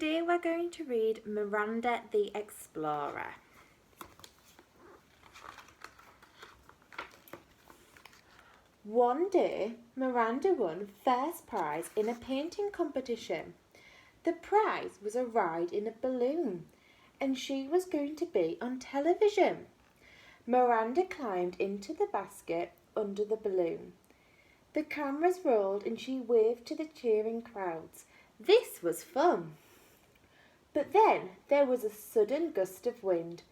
today we're going to read Miranda the Explorer. One day, Miranda won first prize in a painting competition. The prize was a ride in a balloon, and she was going to be on television. Miranda climbed into the basket under the balloon. The cameras rolled and she waved to the cheering crowds. This was fun. But then there was a sudden gust of wind.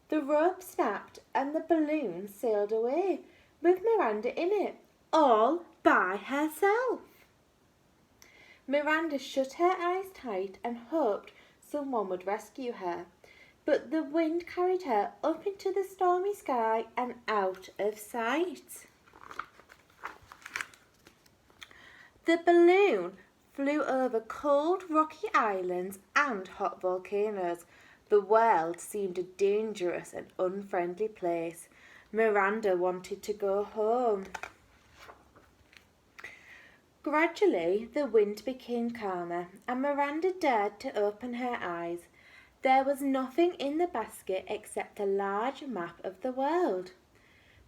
The rope snapped and the balloon sailed away with Miranda in it, all by herself. Miranda shut her eyes tight and hoped someone would rescue her, but the wind carried her up into the stormy sky and out of sight. The balloon flew over cold, rocky islands and hot volcanoes. The world seemed a dangerous and unfriendly place. Miranda wanted to go home. Gradually, the wind became calmer, and Miranda dared to open her eyes. There was nothing in the basket except a large map of the world.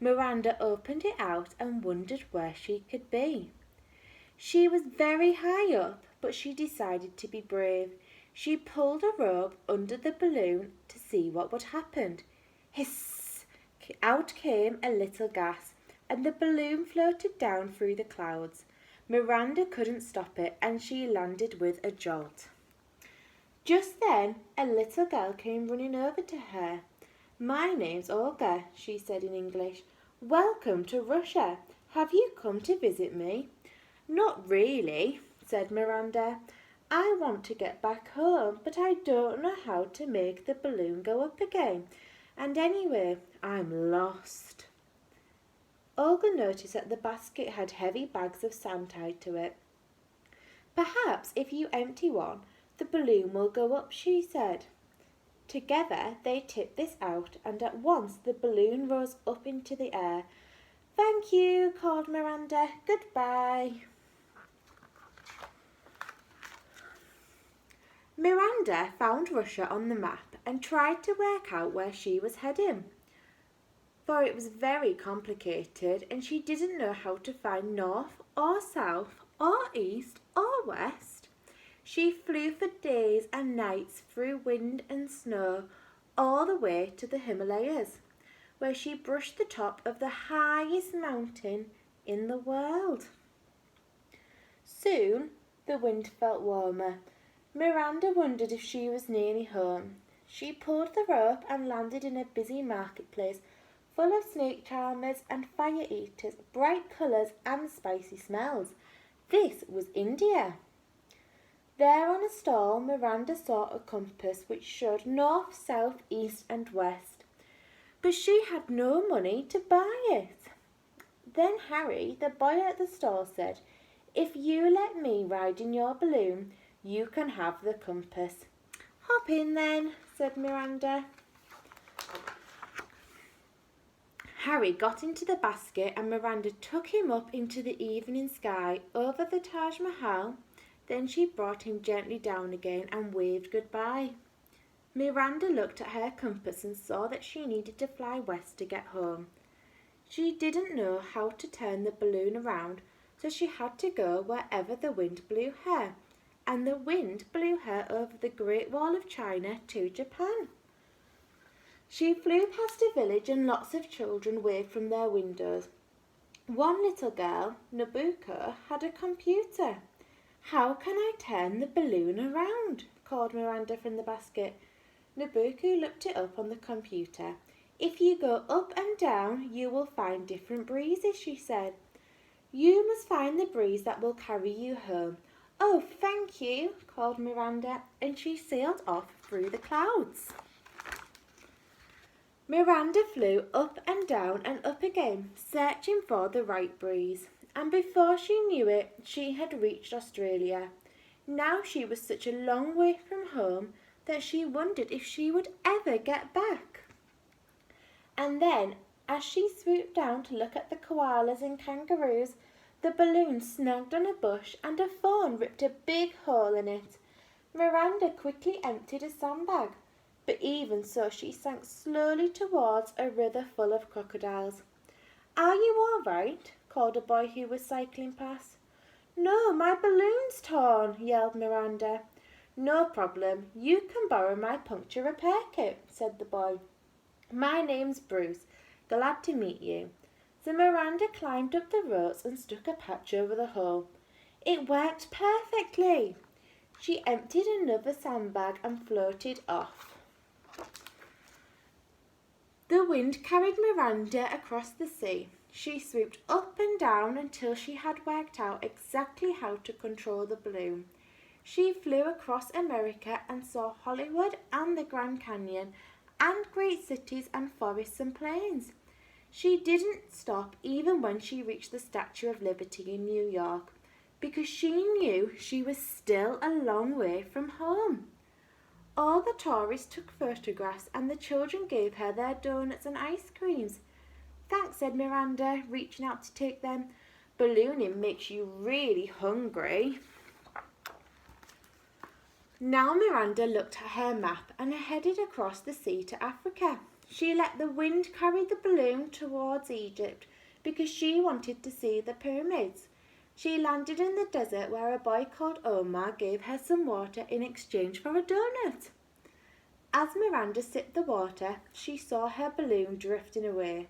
Miranda opened it out and wondered where she could be. She was very high up, but she decided to be brave. She pulled a rope under the balloon to see what would happen. Hiss! Out came a little gas, and the balloon floated down through the clouds. Miranda couldn't stop it, and she landed with a jolt. Just then, a little girl came running over to her. "My name's Olga," she said in English. "Welcome to Russia. Have you come to visit me?" "Not really," said Miranda. "I want to get back home, but I don't know how to make the balloon go up again. And anyway, I'm lost." Olga noticed that the basket had heavy bags of sand tied to it. "Perhaps if you empty one, the balloon will go up," she said. Together they tipped this out, and at once the balloon rose up into the air. "Thank you," called Miranda. "Goodbye." Miranda found Russia on the map and tried to work out where she was heading, for it was very complicated and she didn't know how to find north or south or east or west. She flew for days and nights through wind and snow all the way to the Himalayas, where she brushed the top of the highest mountain in the world. Soon the wind felt warmer. Miranda wondered if she was nearly home. She pulled the rope and landed in a busy marketplace full of snake charmers and fire eaters, bright colours and spicy smells. This was India. There on a stall, Miranda saw a compass which showed north, south, east and west, but she had no money to buy it. Then Harry, the boy at the stall, said, "If you let me ride in your balloon, you can have the compass." "Hop in then," said Miranda. Harry got into the basket and Miranda took him up into the evening sky over the Taj Mahal. Then she brought him gently down again and waved goodbye. Miranda looked at her compass and saw that she needed to fly west to get home. She didn't know how to turn the balloon around, so she had to go wherever the wind blew her, and the wind blew her over the Great Wall of China to Japan. She flew past a village and lots of children waved from their windows. One little girl, Nabucco, had a computer. "How can I turn the balloon around?" called Miranda from the basket. Nabucco looked it up on the computer. "If you go up and down, you will find different breezes," she said. "You must find the breeze that will carry you home." "Oh, thank you," called Miranda, and she sailed off through the clouds. Miranda flew up and down and up again, searching for the right breeze, and before she knew it, she had reached Australia. Now she was such a long way from home that she wondered if she would ever get back. And then, as she swooped down to look at the koalas and kangaroos, the balloon snagged on a bush and a thorn ripped a big hole in it. Miranda quickly emptied a sandbag, but even so she sank slowly towards a river full of crocodiles. "Are you all right?" called a boy who was cycling past. "No, my balloon's torn," yelled Miranda. "No problem. You can borrow my puncture repair kit," said the boy. "My name's Bruce. Glad to meet you." So Miranda climbed up the ropes and stuck a patch over the hole. It worked perfectly. She emptied another sandbag and floated off. The wind carried Miranda across the sea. She swooped up and down until she had worked out exactly how to control the balloon. She flew across America and saw Hollywood and the Grand Canyon and great cities and forests and plains. She didn't stop even when she reached the Statue of Liberty in New York, because she knew she was still a long way from home. All the tourists took photographs and the children gave her their donuts and ice creams. "Thanks," said Miranda, reaching out to take them. "Ballooning makes you really hungry." Now Miranda looked at her map and headed across the sea to Africa. She let the wind carry the balloon towards Egypt because she wanted to see the pyramids. She landed in the desert where a boy called Omar gave her some water in exchange for a donut. As Miranda sipped the water, she saw her balloon drifting away.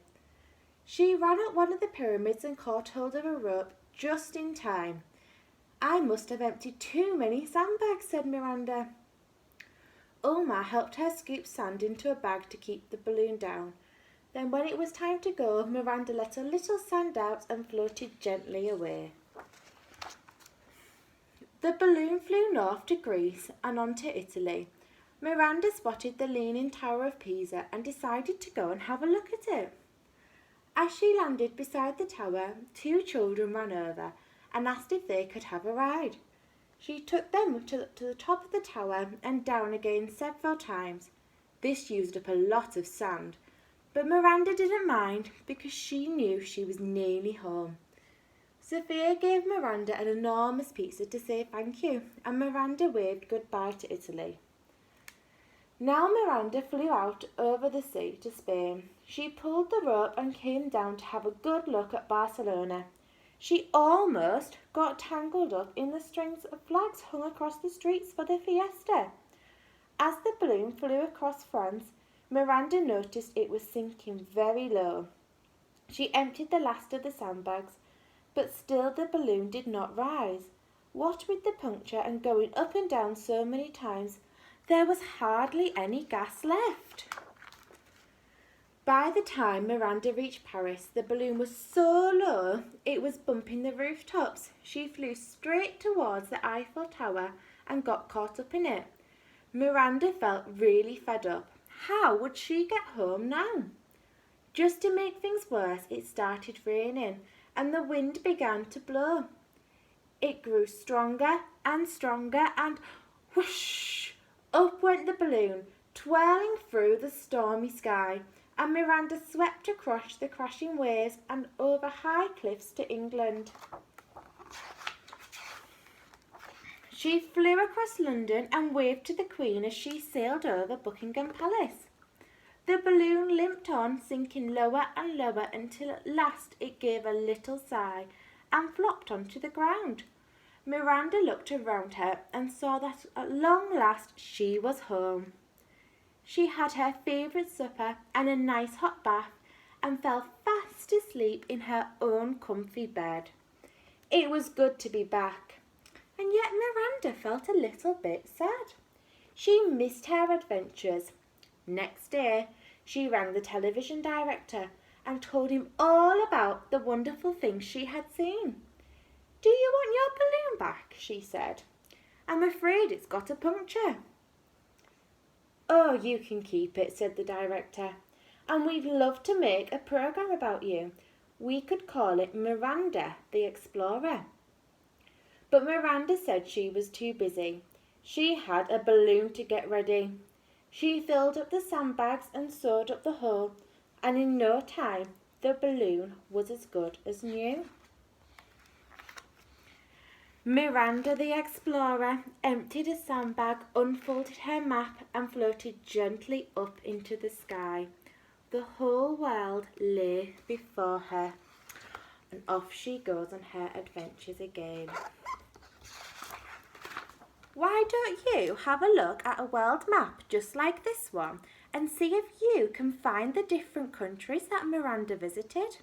She ran up one of the pyramids and caught hold of a rope just in time. "I must have emptied too many sandbags," said Miranda. Omar helped her scoop sand into a bag to keep the balloon down. Then when it was time to go, Miranda let a little sand out and floated gently away. The balloon flew north to Greece and on to Italy. Miranda spotted the Leaning Tower of Pisa and decided to go and have a look at it. As she landed beside the tower, two children ran over and asked if they could have a ride. She took them up to the top of the tower and down again several times. This used up a lot of sand, but Miranda didn't mind because she knew she was nearly home. Sophia gave Miranda an enormous pizza to say thank you, and Miranda waved goodbye to Italy. Now Miranda flew out over the sea to Spain. She pulled the rope and came down to have a good look at Barcelona. She almost got tangled up in the strings of flags hung across the streets for the fiesta. As the balloon flew across France, Miranda noticed it was sinking very low. She emptied the last of the sandbags, but still the balloon did not rise. What with the puncture and going up and down so many times, there was hardly any gas left. By the time Miranda reached Paris, the balloon was so low it was bumping the rooftops. She flew straight towards the Eiffel Tower and got caught up in it. Miranda felt really fed up. How would she get home now? Just to make things worse, it started raining and the wind began to blow. It grew stronger and whoosh! Up went the balloon, twirling through the stormy sky, and Miranda swept across the crashing waves and over high cliffs to England. She flew across London and waved to the Queen as she sailed over Buckingham Palace. The balloon limped on, sinking lower and lower until at last it gave a little sigh and flopped onto the ground. Miranda looked around her and saw that at long last she was home. She had her favourite supper and a nice hot bath and fell fast asleep in her own comfy bed. It was good to be back, and yet Miranda felt a little bit sad. She missed her adventures. Next day, she rang the television director and told him all about the wonderful things she had seen. "Do you want your balloon back?" she said. "I'm afraid it's got a puncture." "Oh, you can keep it," said the director. "And we'd love to make a program about you. We could call it Miranda the Explorer." But Miranda said she was too busy. She had a balloon to get ready. She filled up the sandbags and sewed up the hole, and in no time the balloon was as good as new. Miranda the Explorer emptied a sandbag, unfolded her map and floated gently up into the sky. The whole world lay before her, and off she goes on her adventures again. Why don't you have a look at a world map just like this one and see if you can find the different countries that Miranda visited?